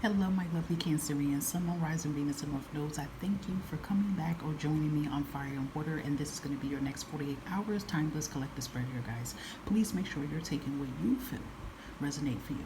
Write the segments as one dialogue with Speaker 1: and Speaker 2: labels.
Speaker 1: Hello, my lovely Cancerians, Sun, Moon, Rising, Venus, and North Nodes. I thank you for coming back or joining me on Fire and Water, and this is going to be your next 48 hours. Timeless collective spread here, guys. Please make sure you're taking what you feel resonate for you.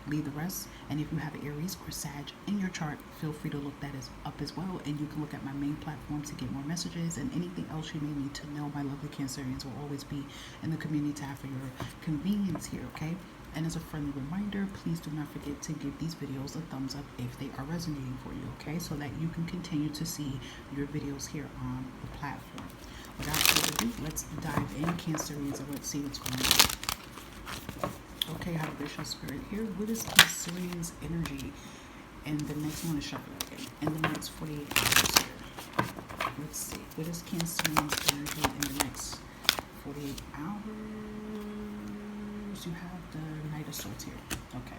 Speaker 1: Leave the rest, and if you have Aries or Sag in your chart, feel free to look that up as well, and you can look at my main platform to get more messages and anything else you may need to know. My lovely Cancerians will always be in the community tab for your convenience here, okay? And as a friendly reminder, please do not forget to give these videos a thumbs up if they are resonating for you, okay? So that you can continue to see your videos here on the platform. Without further ado, let's dive in, Cancerians, and let's see what's going on. Okay, Vibration Spirit here. What is Cancerian's energy? And the next one is shuffle again. In the next 48 hours here. Let's see. What is Cancerian's energy in the next 48 hours? You have the Knight of Swords here. Okay.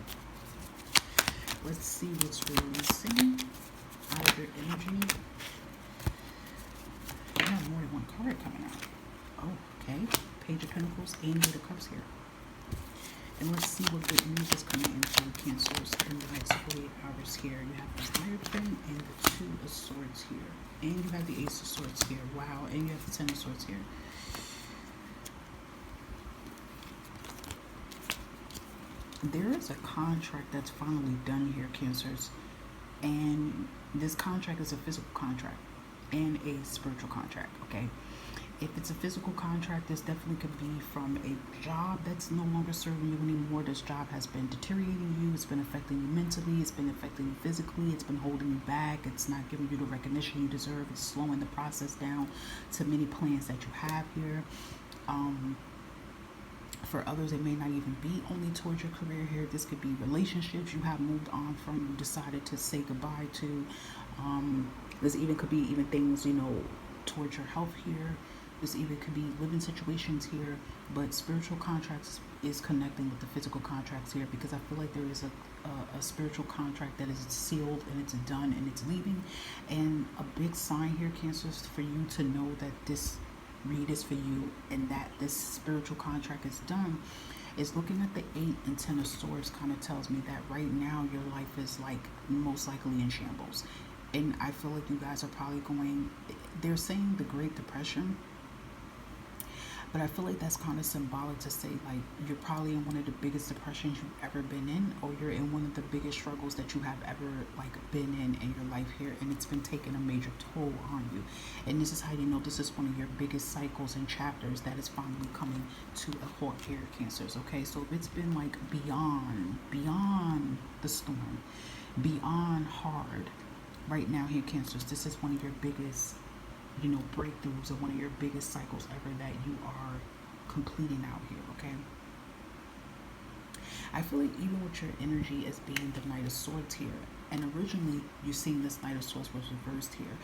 Speaker 1: Let's see what's releasing out of your energy. You have more than one card coming out. Oh, okay. Page of Pentacles, Angel of Cups here. And let's see what good news is coming into Cancers in the next 48 hours here. You have the Hierophant and the Two of Swords here. And you have the Ace of Swords here. Wow. And you have the Ten of Swords here. There is a contract that's finally done here, Cancers, and this contract is a physical contract and a spiritual contract, okay? If it's a physical contract, this definitely could be from a job that's no longer serving you anymore. This job has been deteriorating you. It's been affecting you mentally. It's been affecting you physically. It's been holding you back. It's not giving you the recognition you deserve. It's slowing the process down to many plans that you have here. For others, it may not even be only towards your career here. This could be relationships you have moved on from, you decided to say goodbye to. This even could be even things, towards your health here. This even could be living situations here. But spiritual contracts is connecting with the physical contracts here, because I feel like there is a spiritual contract that is sealed and it's done and it's leaving. And a big sign here, Cancers, for you to know that this read is for you and that this spiritual contract is done, is looking at the 8 and 10 of Swords kind of tells me that right now your life is like most likely in shambles. And I feel like you guys are probably they're saying the Great Depression, but I feel like that's kind of symbolic to say, like, you're probably in one of the biggest depressions you've ever been in, or you're in one of the biggest struggles that you have ever, been in your life here, and it's been taking a major toll on you. And this is how you know this is one of your biggest cycles and chapters that is finally coming to a halt here, Cancers, okay? So if it's been, beyond the storm, beyond hard, right now here, Cancers, this is one of your biggest breakthroughs, or one of your biggest cycles ever that you are completing out here, okay? I feel like even with your energy as being the Knight of Swords here, and originally you seen this Knight of Swords was reversed here,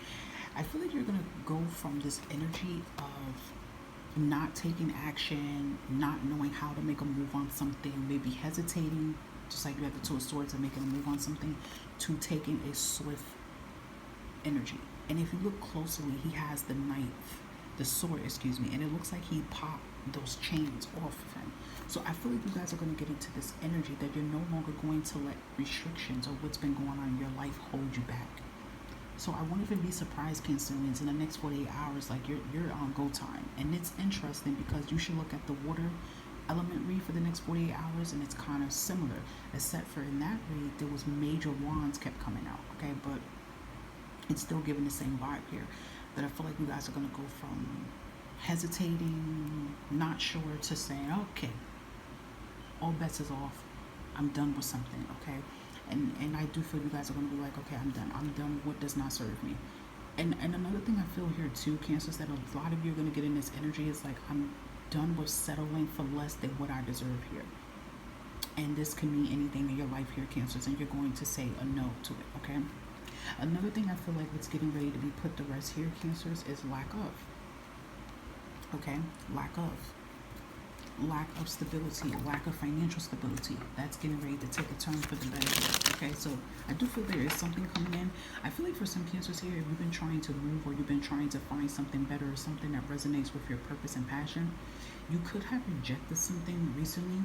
Speaker 1: I feel like you're going to go from this energy of not taking action, not knowing how to make a move on something, maybe hesitating, just like you have the Two of Swords and making a move on something, to taking a swift energy. And if you look closely, he has the sword, and it looks like he popped those chains off of him. So I feel like you guys are going to get into this energy that you're no longer going to let restrictions or what's been going on in your life hold you back. So I won't even be surprised, Cancerians, in the next 48 hours, like you're on go time. And it's interesting because you should look at the water element read for the next 48 hours, and it's kind of similar, except for in that read there was major wands kept coming out, okay? But it's still giving the same vibe here, that I feel like you guys are going to go from hesitating, not sure, to saying, okay, all bets is off, I'm done with something, okay? And I do feel you guys are going to be like, okay, I'm done with what does not serve me. And another thing I feel here too, Cancers, that a lot of you are going to get in this energy is like, I'm done with settling for less than what I deserve here. And this can mean anything in your life here, Cancers, and you're going to say a no to it, okay? Another thing I feel like what's getting ready to be put to rest here, Cancers, is lack of. Okay? Lack of stability, lack of financial stability. That's getting ready to take a turn for the better here. Okay? So I do feel there is something coming in. I feel like for some Cancers here, if you've been trying to move, or you've been trying to find something better, or something that resonates with your purpose and passion, you could have rejected something recently,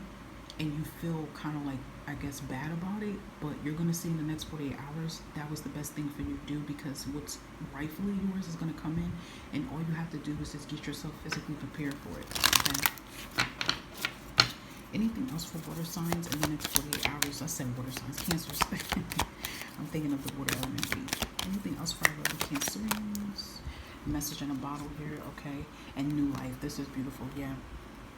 Speaker 1: and you feel kind of like, I guess, bad about it, but you're going to see in the next 48 hours that was the best thing for you to do, because what's rightfully yours is going to come in, and all you have to do is just get yourself physically prepared for it. Okay? Anything else for water signs in the next 48 hours? I said water signs, Cancers. I'm thinking of the water element. Anything else for our lovely Cancerians? Message in a bottle here, okay? And new life. This is beautiful. Yeah.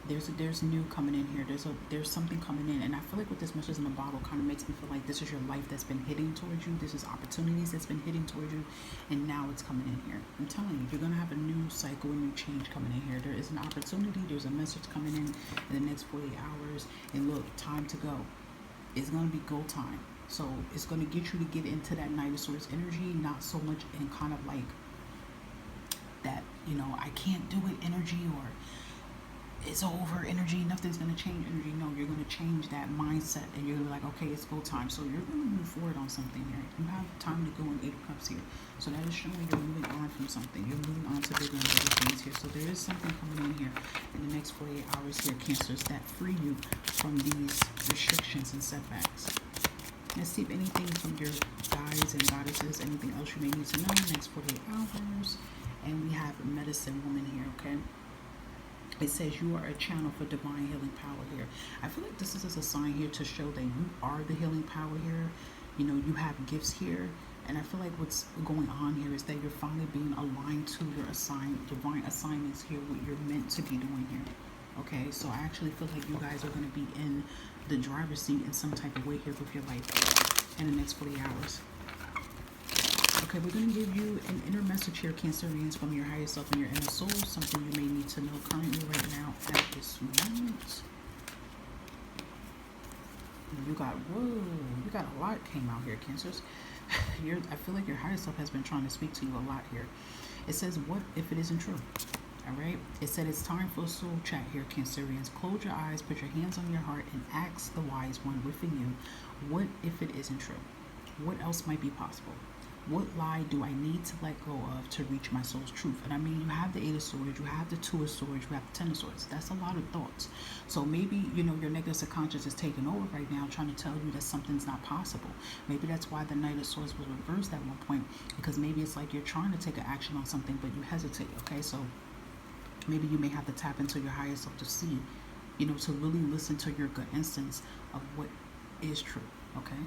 Speaker 1: There's new coming in here. There's something coming in, and I feel like with this message in the bottle kind of makes me feel like this is your life that's been hitting towards you. This is opportunities that's been hitting towards you, and now it's coming in here. I'm telling you, you're gonna have a new cycle, a new change coming in here. There is an opportunity. There's a message coming in the next 48 hours, and look, time to go. It's gonna be go time. So it's gonna get you to get into that Knight of Swords energy, not so much in kind of like that, I can't do it energy, or it's over energy, nothing's going to change energy. No, you're going to change that mindset, and you're going to be like, okay, it's go time. So you're going to move forward on something here. You have time to go in 8 of Cups here. So that is showing you're moving on from something. You're moving on to bigger and better things here. So there is something coming in here in the next 48 hours here, Cancers, that free you from these restrictions and setbacks. Let's see if anything from your guides and goddesses, anything else you may need to know in the next 48 hours. And we have Medicine Woman here, okay? It says you are a channel for divine healing power here. I feel like this is a sign here to show that you are the healing power here. You have gifts here. And I feel like what's going on here is that you're finally being aligned to your divine assignments here, what you're meant to be doing here. Okay, so I actually feel like you guys are going to be in the driver's seat in some type of way here with your life in the next 40 hours. Okay, we're going to give you an inner message here, Cancerians, from your higher self and your inner soul, something you may need to know currently right now at this moment. You got a lot came out here, Cancers. I feel like your higher self has been trying to speak to you a lot here. It says, what if it isn't true? All right. It said it's time for a soul chat here, Cancerians. Close your eyes, put your hands on your heart, and ask the wise one within you, what if it isn't true? What else might be possible? What lie do I need to let go of to reach my soul's truth? And I mean, you have the 8 of Swords, you have the 2 of Swords, you have the 10 of Swords. That's a lot of thoughts. So maybe, your negative subconscious is taking over right now, trying to tell you that something's not possible. Maybe that's why the Knight of Swords was reversed at one point, because maybe it's like you're trying to take an action on something, but you hesitate, okay? So maybe you may have to tap into your higher self to see, to really listen to your gut instincts of what is true, okay?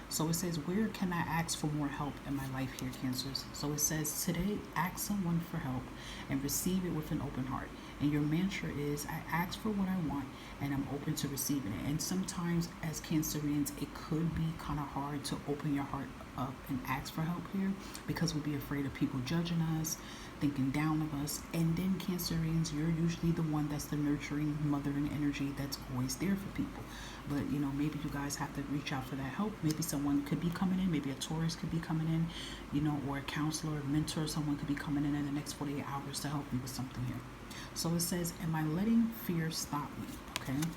Speaker 1: So it says, where can I ask for more help in my life here, Cancers? So it says, today, ask someone for help and receive it with an open heart. And your mantra is, I ask for what I want and I'm open to receiving it. And sometimes as Cancerians, it could be kind of hard to open your heart up and ask for help here, because we'll be afraid of people judging us, thinking down of us. And then Cancerians, you're usually the one that's the nurturing, mothering energy that's always there for people. But maybe you guys have to reach out for that help. Maybe someone could be coming in, maybe a Taurus could be coming in, or a counselor, a mentor, someone could be coming in the next 48 hours to help you with something here. So it says, am I letting fear stop me? Okay.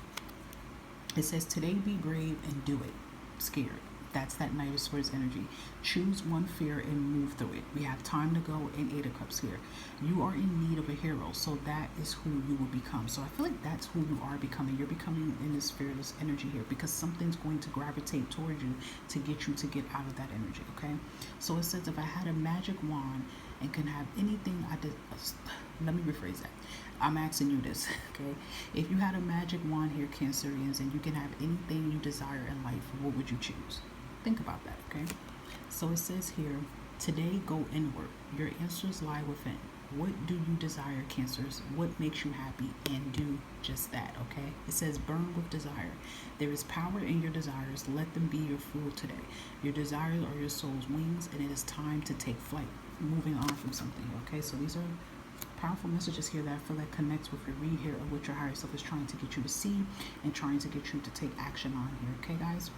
Speaker 1: It says, today be brave and do it. Scared. That's that Knight of Swords energy. Choose one fear and move through it. We have time to go in 8 of Cups here. You are in need of a hero, so that is who you will become. So I feel like that's who you are becoming. You're becoming in this fearless energy here, because something's going to gravitate towards you to get you to get out of that energy, okay? So it says, if I had a magic wand and can have anything I did, let me rephrase that. I'm asking you this, okay? If you had a magic wand here, Cancerians, and you can have anything you desire in life, what would you choose? Think about that, okay? So it says here, today go inward. Your answers lie within. What do you desire, Cancers? What makes you happy? And do just that, okay? It says burn with desire. There is power in your desires. Let them be your fuel today. Your desires are your soul's wings, and it is time to take flight. Moving on from something, okay? So these are powerful messages here that I feel like connects with your read here of what your higher self is trying to get you to see and trying to get you to take action on here, okay, guys?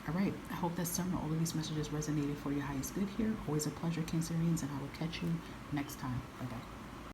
Speaker 1: All right, I hope that some or all of these messages resonated for your highest good here. Always a pleasure, Cancerians, and I will catch you next time. Bye-bye.